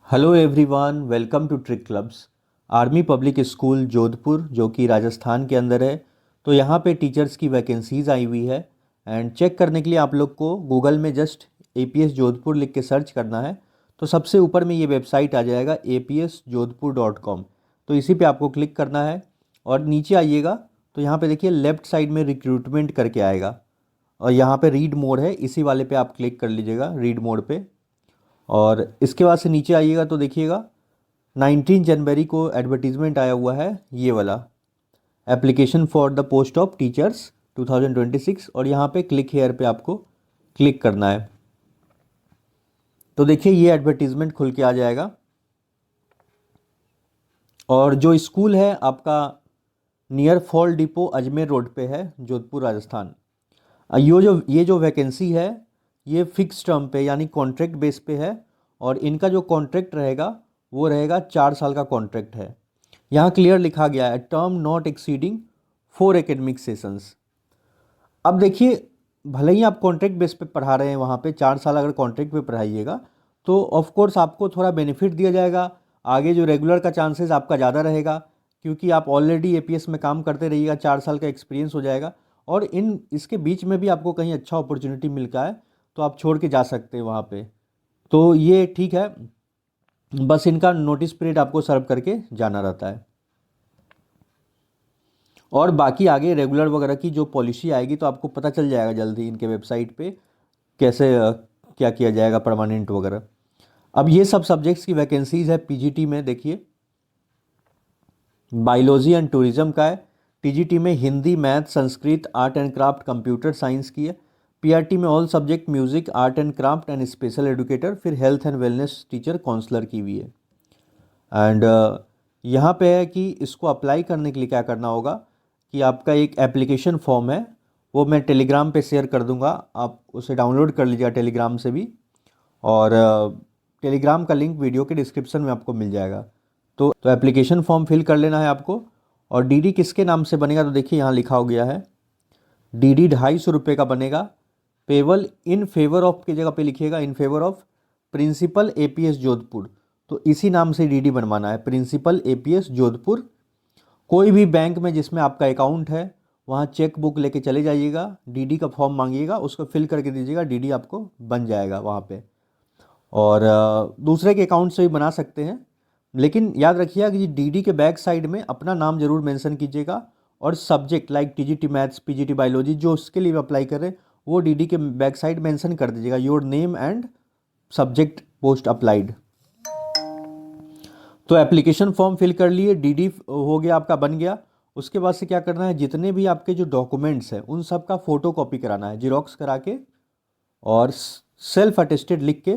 Hello everyone, welcome to trick clubs. Army public school Jodhpur जो कि राजस्थान के अंदर है। तो यहाँ पे टीचर्स की वैकेंसीज़ आई हुई है एंड चेक करने के लिए आप लोग को गूगल में जस्ट APS जोधपुर लिख के सर्च करना है। तो सबसे ऊपर में ये वेबसाइट आ जाएगा apsjodhpur.com। तो इसी पे आपको क्लिक करना है और नीचे आइएगा तो यहाँ पे देखिए लेफ़्ट साइड में रिक्रूटमेंट करके आएगा और यहाँ पे रीड मोड है, इसी वाले पे आप क्लिक कर लीजिएगा रीड मोड पे। और इसके बाद से नीचे आइएगा तो देखिएगा 19 जनवरी को एडवर्टीज़मेंट आया हुआ है, ये वाला application for the post of teachers 2026। और यहाँ पे क्लिक हेयर पे आपको क्लिक करना है। तो देखिए ये एडवर्टीज़मेंट खुल के आ जाएगा और जो स्कूल है आपका near fall depot Ajmer road पे है, जोधपुर राजस्थान। ये जो वैकेंसी है ये फिक्स टर्म पे यानी कॉन्ट्रैक्ट बेस पे है और इनका जो कॉन्ट्रैक्ट रहेगा वो रहेगा 4 साल का कॉन्ट्रैक्ट है। यहाँ क्लियर लिखा गया है term not exceeding 4 academic sessions. अब देखिए भले ही आप कॉन्ट्रैक्ट बेस पे पढ़ा रहे हैं, वहाँ पे 4 साल अगर कॉन्ट्रैक्ट पे पढ़ाइएगा तो ऑफ कोर्स आपको थोड़ा बेनिफिट दिया जाएगा। आगे जो रेगुलर का चांसेस आपका ज़्यादा रहेगा क्योंकि आप ऑलरेडी APS में काम करते रहिएगा, 4 साल का एक्सपीरियंस हो जाएगा। और इसके बीच में भी आपको कहीं अच्छा अपॉर्चुनिटी मिलता है तो आप छोड़ के जा सकते हैं वहाँ पे। तो ये ठीक है, बस इनका नोटिस पीरियड आपको सर्व करके जाना रहता है। और बाकी आगे रेगुलर वगैरह की जो पॉलिसी आएगी तो आपको पता चल जाएगा जल्दी इनके वेबसाइट पे कैसे क्या किया जाएगा परमानेंट वगैरह। अब ये सब सब्जेक्ट्स की वैकेंसीज़ है PGT में। देखिए बायोलॉजी एंड टूरिज्म का है, TGT में Hindi, math, Sanskrit, art and craft, computer science की है। PRT में all subject music, art and craft and special educator, फिर health and wellness teacher counsellor की भी है। एंड यहाँ पे है कि इसको अप्लाई करने के लिए क्या करना होगा कि आपका एक एप्लीकेशन फॉर्म है, वो मैं टेलीग्राम पे शेयर कर दूंगा, आप उसे डाउनलोड कर लीजिएगा टेलीग्राम से भी। और टेलीग्राम का लिंक वीडियो के डिस्क्रिप्शन में आपको मिल जाएगा। तो एप्लीकेशन फॉर्म फिल कर लेना है आपको। और DD किसके नाम से बनेगा तो देखिए यहाँ लिखा हो गया है DD 250 रुपये का बनेगा। पेबल इन फेवर ऑफ की जगह पे लिखिएगा in favour of principal APS Jodhpur. तो इसी नाम से DD बनवाना है, प्रिंसिपल APS जोधपुर। कोई भी बैंक में जिसमें आपका अकाउंट है वहाँ चेक बुक लेके चले जाइएगा, DD का फॉर्म मांगिएगा, उसको फिल करके दीजिएगा, DD आपको बन जाएगा वहाँ पे। और दूसरे के अकाउंट से भी बना सकते हैं, लेकिन याद रखिएगा कि DD के बैक साइड में अपना नाम जरूर मेंशन कीजिएगा और subject like TGT maths, PGT biology जो उसके लिए अप्लाई कर रहे हैं वो DD के बैक साइड मेंशन कर दीजिएगा your name and subject post applied. तो एप्लीकेशन फॉर्म फिल कर लिए, DD हो गया आपका, बन गया। उसके बाद से क्या करना है, जितने भी आपके जो डॉक्यूमेंट्स हैं उन सब का फ़ोटो कॉपी कराना है, जिरोक्स करा के और सेल्फ अटेस्टेड लिख के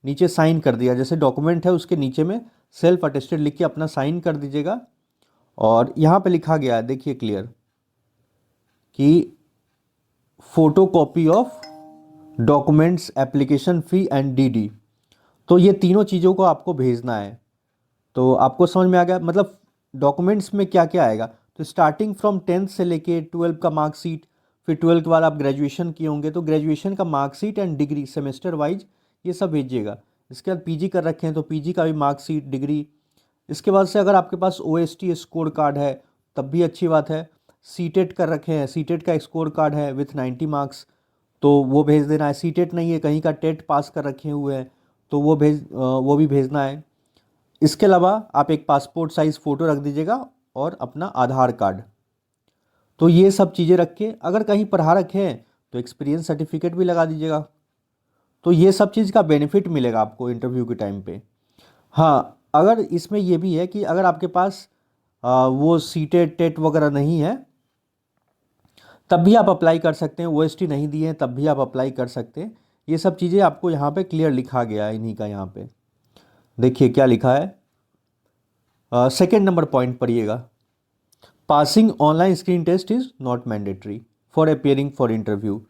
नीचे साइन कर दिया। जैसे डॉक्यूमेंट है उसके नीचे में सेल्फ अटेस्टेड लिख के अपना साइन कर दीजिएगा। और यहाँ पे लिखा गया है देखिए क्लियर कि photo copy of documents, application fee and DD। तो ये तीनों चीज़ों को आपको भेजना है। तो आपको समझ में आ गया, मतलब डॉक्यूमेंट्स में क्या क्या आएगा। तो स्टार्टिंग फ्रॉम 10th से लेके 12 का मार्कशीट, फिर 12 के बाद आप ग्रेजुएशन किए होंगे तो ग्रेजुएशन का marksheet and degree semester wise ये सब भेजिएगा। इसके बाद PG कर रखे हैं तो PG का भी मार्कशीट, डिग्री। इसके बाद से अगर आपके पास OST स्कोर कार्ड है तब भी अच्छी बात है। सीटेट कर रखे हैं, सीटेट का स्कोर कार्ड है विथ 90 मार्क्स तो वो भेज देना है। सीटेट नहीं है, कहीं का टेट पास कर रखे हुए हैं तो वो भी भेजना है। इसके अलावा आप एक पासपोर्ट साइज़ फ़ोटो रख दीजिएगा और अपना आधार कार्ड। तो ये सब चीज़ें रख के, अगर कहीं पढ़ा रखे हैं तो एक्सपीरियंस सर्टिफिकेट भी लगा दीजिएगा। तो ये सब चीज़ का बेनिफिट मिलेगा आपको इंटरव्यू के टाइम पे। हाँ, अगर इसमें ये भी है कि अगर आपके पास वो सीटेट टेट वगैरह नहीं है तब भी आप अप्लाई कर सकते हैं, OST नहीं दिए हैं तब भी आप अप्लाई कर सकते हैं। ये सब चीज़ें आपको यहाँ पे क्लियर लिखा गया है इन्हीं का। यहाँ पे देखिए क्या लिखा है, सेकेंड नंबर पॉइंट पढ़िएगा, passing online screen test is not mandatory for appearing for interview.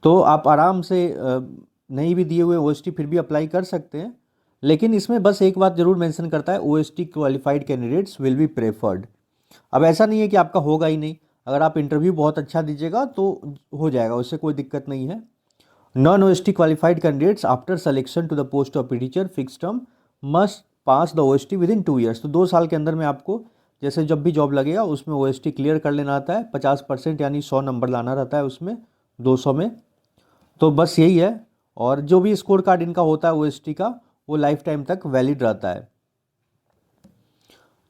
तो आप आराम से नहीं भी दिए हुए OST फिर भी अप्लाई कर सकते हैं, लेकिन इसमें बस एक बात ज़रूर मेंशन करता है, OST qualified candidates will be preferred. अब ऐसा नहीं है कि आपका होगा ही नहीं, अगर आप इंटरव्यू बहुत अच्छा दीजिएगा तो हो जाएगा, उससे कोई दिक्कत नहीं है। Non OST qualified candidates after selection to the post of teacher fix term must pass the OST within 2 years. तो 2 साल के अंदर में आपको जैसे जब भी जॉब लगेगा उसमें OST क्लियर कर लेना आता है। 50% यानी 100 नंबर लाना रहता है उसमें 200 में। तो बस यही है। और जो भी स्कोर कार्ड इनका होता है OST का, वो लाइफ टाइम तक वैलिड रहता है।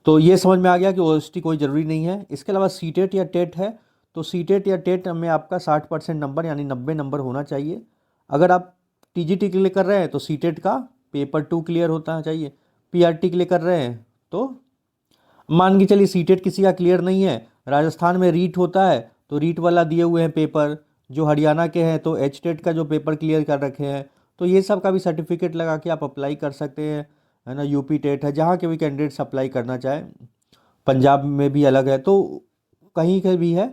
तो ये समझ में आ गया कि OST कोई ज़रूरी नहीं है। इसके अलावा सीटेट या टेट है, तो सीटेट या टेट में आपका 60% नंबर यानी 90 नंबर होना चाहिए। अगर आप TGT के लिए कर रहे हैं तो सीटेट का पेपर 2 क्लियर होता चाहिए। PRT के लिए कर रहे हैं तो मान के चलिए सीटेट किसी का क्लियर नहीं है, राजस्थान में रीट होता है तो रीट वाला दिए हुए हैं पेपर, जो हरियाणा के हैं तो HTET का जो पेपर क्लियर कर रखे हैं, तो ये सब का भी सर्टिफिकेट लगा के आप अप्लाई कर सकते हैं, है ना। यूपी टेट है, जहाँ के भी कैंडिडेट्स अप्लाई करना चाहें। पंजाब में भी अलग है, तो कहीं के भी है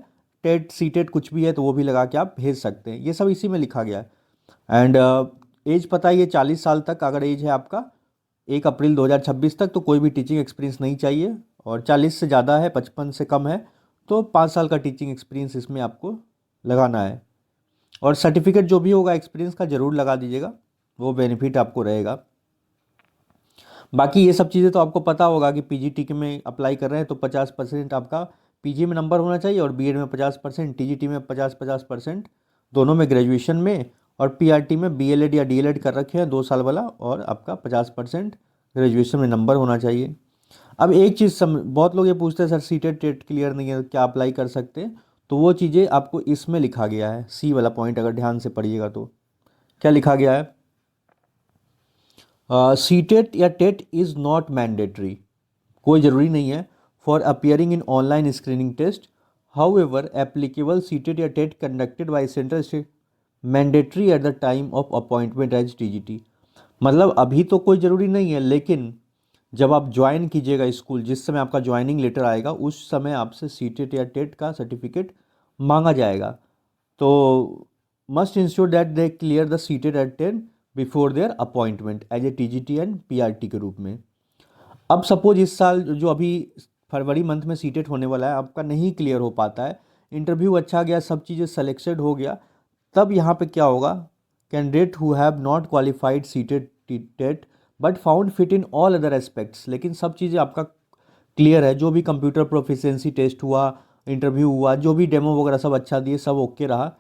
टेट सीटेट कुछ भी है तो वो भी लगा के आप भेज सकते हैं। ये सब इसी में लिखा गया है। एंड एज पता है ये 40 साल तक अगर एज है आपका 1 अप्रैल 2026 तक, तो कोई भी टीचिंग एक्सपीरियंस नहीं चाहिए। और 40 से ज़्यादा है, 55 से कम है, तो 5 साल का टीचिंग एक्सपीरियंस इसमें आपको लगाना है। और सर्टिफिकेट जो भी होगा एक्सपीरियंस का ज़रूर लगा दीजिएगा, वो बेनिफिट आपको रहेगा। बाकी ये सब चीज़ें तो आपको पता होगा कि PGT के में अप्लाई कर रहे हैं तो 50% आपका PG में नंबर होना चाहिए, और BEd में 50%, TGT में 50% दोनों में, ग्रेजुएशन में, और PRT में BLED या DLED कर रखे हैं 2 साल वाला, और आपका 50% ग्रेजुएशन में नंबर होना चाहिए। अब एक चीज़ बहुत लोग ये पूछते हैं सर सीटेट टेट क्लियर नहीं है क्या अप्लाई कर सकते हैं, तो वो चीज़ें आपको इसमें लिखा गया है। C वाला पॉइंट अगर ध्यान से पढ़िएगा तो क्या लिखा गया है, सीटेट या टेट इज़ नॉट मैंडेटरी, कोई ज़रूरी नहीं है for appearing in online screening test. However applicable CTET या TET conducted by central state mandatory at the time of appointment as TGT। मतलब अभी तो कोई ज़रूरी नहीं है, लेकिन जब आप ज्वाइन कीजिएगा स्कूल, जिस समय आपका ज्वाइनिंग लेटर आएगा उस समय आपसे सीटेट या टेट का सर्टिफिकेट मांगा जाएगा। तो must ensure that they clear the CTET at 10 before their appointment as a TGT and PRT के रूप में। अब सपोज इस साल जो अभी फरवरी मंथ में सीटेट होने वाला है आपका नहीं क्लियर हो पाता है, इंटरव्यू अच्छा गया, सब चीज़ें सेलेक्टेड हो गया, तब यहाँ पे क्या होगा, candidate who have not qualified CTET TET but found fit in all other aspects, लेकिन सब चीज़ें आपका क्लियर है, जो भी कंप्यूटर प्रोफिशिएंसी टेस्ट हुआ, इंटरव्यू हुआ, जो भी डेमो वगैरह सब अच्छा दिए, सब ओके रहा,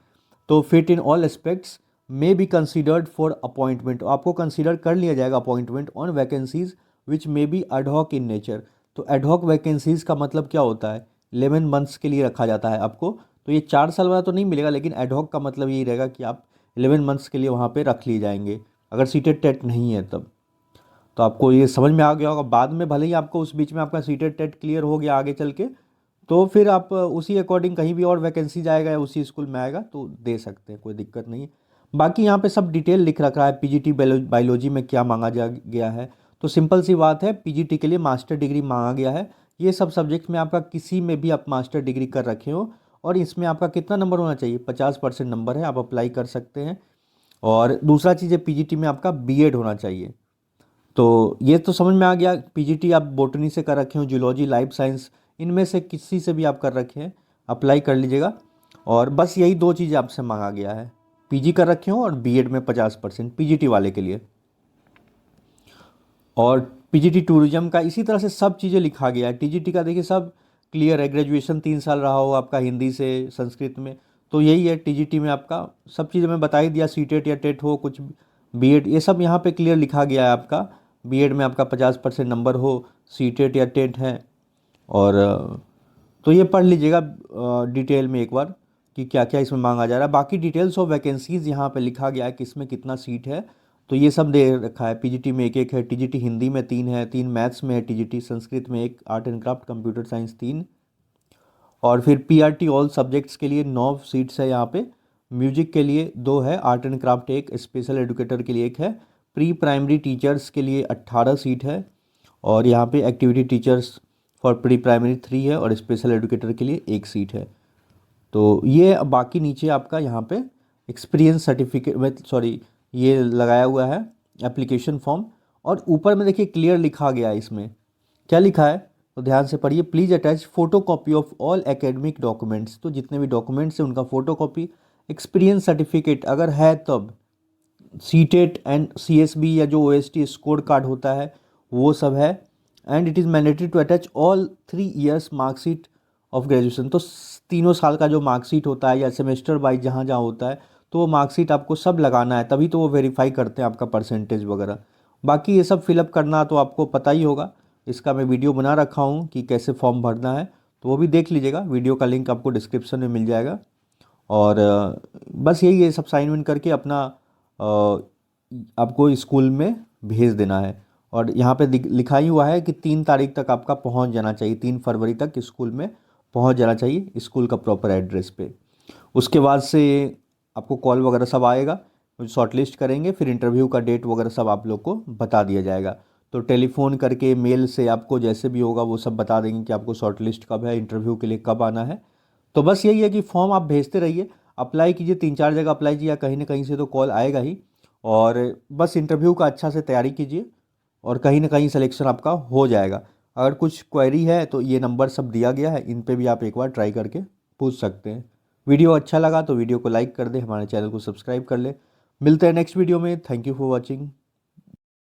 तो fit in all aspects may be considered for appointment, आपको कंसिडर कर लिया जाएगा appointment on vacancies which may be ad hoc in nature. तो एडहॉक वैकेंसीज़ का मतलब क्या होता है, 11 मंथ्स के लिए रखा जाता है आपको, तो ये 4 साल वाला तो नहीं मिलेगा, लेकिन एडहॉक का मतलब यही रहेगा कि आप 11 मंथ्स के लिए वहाँ पे रख लिए जाएंगे अगर सीटेट टेट नहीं है तब। तो आपको ये समझ में आ गया होगा। बाद में भले ही आपको उस बीच में आपका सीटेट टेट क्लियर हो गया आगे चल के, तो फिर आप उसी अकॉर्डिंग कहीं भी और वैकेंसी जाएगा या उसी स्कूल में आएगा तो दे सकते हैं, कोई दिक्कत नहीं है। बाकी यहाँ पे सब डिटेल लिख रखा है, PGT बायोलॉजी में क्या मांगा जा गया है, तो सिंपल सी बात है, PGT के लिए मास्टर डिग्री मांगा गया है। ये सब सब्जेक्ट में आपका किसी में भी आप मास्टर डिग्री कर रखे हो और इसमें आपका कितना नंबर होना चाहिए, 50% नंबर है, आप अप्लाई कर सकते हैं। और दूसरा चीज़ है PGT में आपका BEd होना चाहिए। तो ये तो समझ में आ गया, PGT आप बॉटनी से कर रखे हो, जूलॉजी, लाइफ साइंस, इनमें से किसी से भी आप कर रखे हैं अप्लाई कर लीजिएगा। और बस यही 2 चीज़ें आपसे मांगा गया है, PG कर रखे हो और BEd में 50% PGT वाले के लिए। और PGT टूरिज्म का इसी तरह से सब चीज़ें लिखा गया है। TGT का देखिए सब क्लियर है, ग्रेजुएशन 3 साल रहा हो आपका हिंदी से संस्कृत में, तो यही है। TGT में आपका सब चीज़ें मैं बता ही दिया, सीटेट या टेट हो कुछ, BEd, ये सब यहाँ पे क्लियर लिखा गया है आपका। BEd में आपका 50% नंबर हो, सीटेट या टेट है। और तो ये पढ़ लीजिएगा डिटेल में एक बार कि क्या क्या इसमें मांगा जा रहा है। बाकी डिटेल्स ऑफ वैकेंसीज़ यहाँ पे लिखा गया है, किसमें कितना सीट है, तो ये सब दे रखा है। PGT में 1-1 है, TGT हिंदी में 3 है, 3 मैथ्स में है, TGT संस्कृत में 1, art and craft, computer science 3, और फिर PRT ऑल सब्जेक्ट्स के लिए 9 सीट्स है यहाँ पे। म्यूजिक के लिए 2 है, art and craft 1, special educator के लिए 1 है, प्री प्राइमरी टीचर्स के लिए 18 सीट है, और यहाँ पे activity teachers for pre primary 3 है, और स्पेशल एजुकेटर के लिए 1 सीट है। तो ये बाकी नीचे आपका यहाँ पे एक्सपीरियंस सर्टिफिकेट में, सॉरी, ये लगाया हुआ है एप्लीकेशन फॉर्म, और ऊपर में देखिए क्लियर लिखा गया है। इसमें क्या लिखा है तो ध्यान से पढ़िए, please attach photo copy of all academic documents, तो जितने भी डॉक्यूमेंट्स हैं उनका फ़ोटो कॉपी, एक्सपीरियंस सर्टिफिकेट अगर है तब, सीटेट एंड CSB या जो OST स्कोर कार्ड होता है वो सब है। And it is mandatory to attach all 3 years marksheet of graduation. तो तीनों साल का जो मार्कशीट होता है या सेमेस्टर वाइज जहाँ जहाँ होता है, तो वो मार्कशीट आपको सब लगाना है, तभी तो वो वेरीफाई करते हैं आपका परसेंटेज वगैरह। बाकी ये सब फिलअप करना तो आपको पता ही होगा, इसका मैं वीडियो बना रखा हूँ कि कैसे फॉर्म भरना है, तो वो भी देख लीजिएगा, वीडियो का लिंक आपको डिस्क्रिप्शन में मिल जाएगा। और बस यही है, सब साइन वाइन करके अपना आपको स्कूल में भेज देना है। और यहाँ पे लिखा ही हुआ है कि 3 तारीख तक आपका पहुँच जाना चाहिए, 3 फरवरी तक स्कूल में पहुँच जाना चाहिए, स्कूल का प्रॉपर एड्रेस पे। उसके बाद से आपको कॉल वगैरह सब आएगा, शॉर्ट लिस्ट करेंगे, फिर इंटरव्यू का डेट वगैरह सब आप लोग को बता दिया जाएगा। तो टेलीफोन करके, मेल से, आपको जैसे भी होगा वो सब बता देंगे कि आपको शॉर्ट लिस्ट कब है, इंटरव्यू के लिए कब आना है। तो बस यही है कि फॉर्म आप भेजते रहिए, अप्लाई कीजिए, 3 4 जगह अप्लाई कीजिए, कहीं ना कहीं से तो कॉल आएगा ही। और बस इंटरव्यू का अच्छा से तैयारी कीजिए, और कहीं ना कहीं सिलेक्शन आपका हो जाएगा। अगर कुछ क्वेरी है तो ये नंबर सब दिया गया है, इन पे भी आप एक बार ट्राई करके पूछ सकते हैं। वीडियो अच्छा लगा तो वीडियो को लाइक कर दे, हमारे चैनल को सब्सक्राइब कर ले। मिलते हैं नेक्स्ट वीडियो में। Thank you for watching.